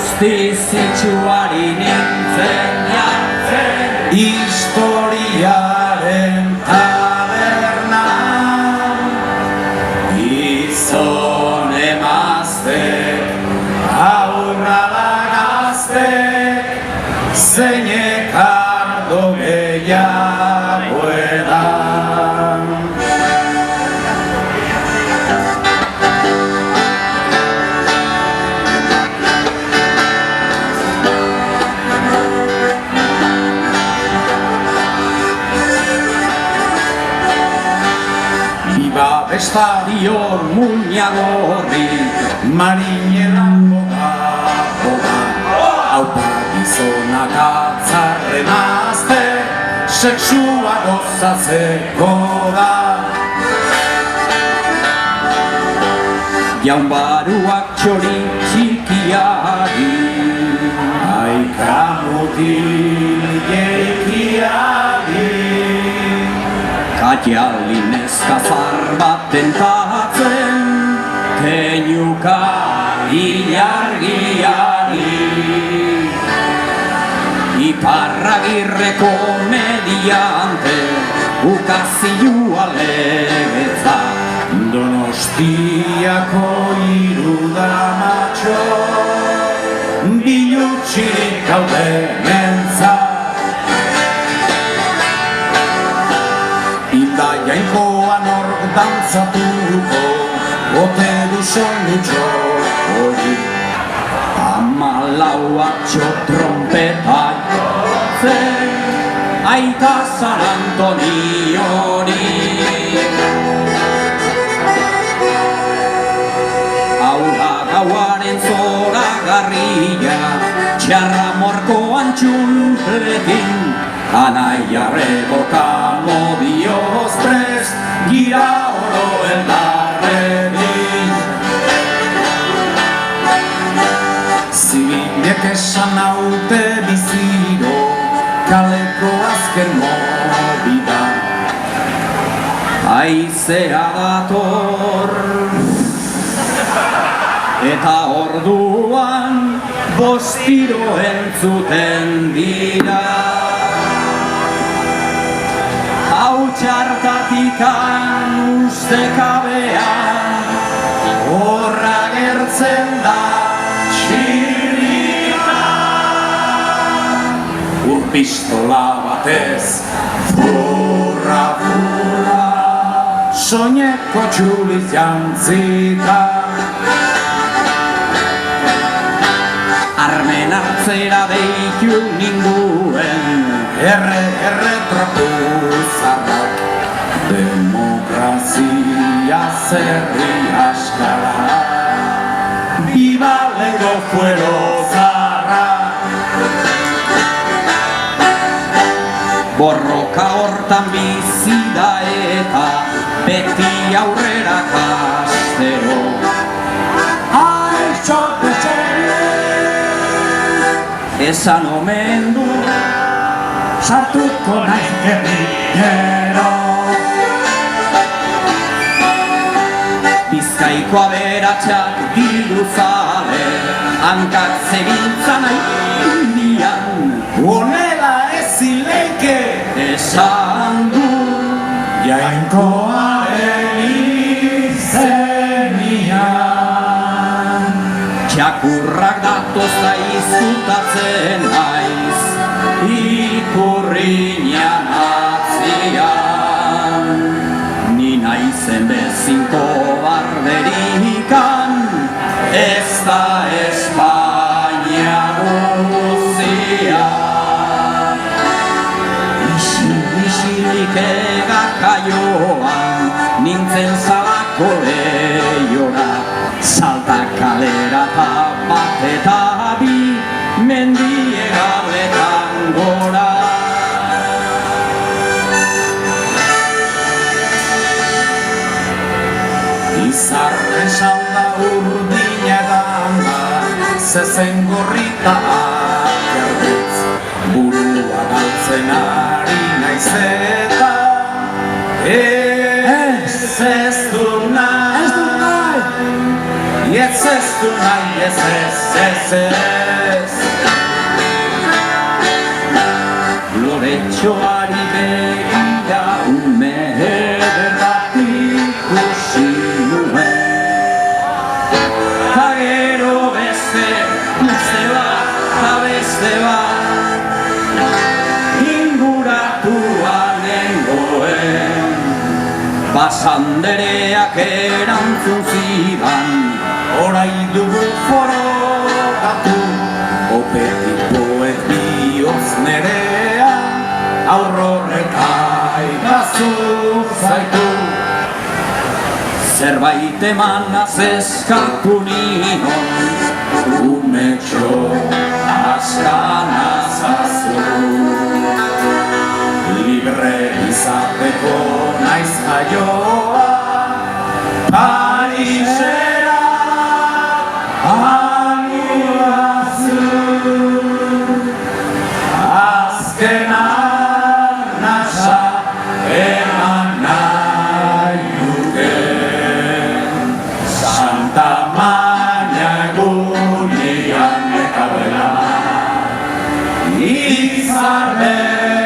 Justizitsuari nintzen jartzen historiaren taberna. Gizon emaztek, aurrala gaztek, zeinek ardo gehiago edan. Estadior muñagorri, marinelango garroga, haupa gizonak atzarren azte, sexua gozatzeko da. Jaun baruak txori txikiari, aika mutil jeikiari, Katialin eskazar bat tentatzen, keinuka ilargiari. Iparragirreko mediante, ukazioa legetza, Donostiako irudamatxo, bilutsirik gaude mentza. Jainkoan ork dantzatuko, bote du soinutxo hori. 14 atxo trompeta jotzen, aita San Antoniori. Hau da gauaren zoragarria, txarra morkoan txunplekin, anaiarreko kamodioz prest, gira oro eldarrekin. Zibilek esan haute biziro, kaleko azken mobida. Haizea dator, eta orduan bostiro entzuten dira. Txartatikan ustekabean, horra gertzen da txirrika. Urpistola batez, furra, furra, soineko txuliz jantzita. Armen hartzera deitu ninduen, erre tropuzarrak. Demokrazia zerri askara, viva lego fuero zarra. Borroka hortan bizi da eta beti aurrera kastero. Esan omen du, sartuko naiz gerrillero. Bizkaiko aberatsak diluzale, hankak zebiltzan aindian. Honela ezileike esan du, jainkoaren izenian. Txakurrak datoz da izutatzen naiz, ikurriñan atzian. Ni naizen bezinko barderikan, ez da Espainia guzia. Isilik egakaioan, nintzen zalako lehiora. Salta kalera eta bat eta bi, mendiegaletan gora. Izarren salda urdina gamba, zezen gorrita akerditz. Burua galtzen ari naiz eta ez du nahi. Ez ez du nahi ez ez ez Loretxoari begira ume ederrak ikusi nuen Ta gero beste beste bat inguratuan nengoen Basandereak erantzun zidan Orai dugu forokatu Opetikoek bihotz nerea Aurrorrek aikazu zaitu Zerbait emanaz eskatu nion Umetxo askanazazu Libre izateko naiz jaioa Parisera animazu Azken arnasa eman nahi duke Santa Maña egunean nekabela Izarbe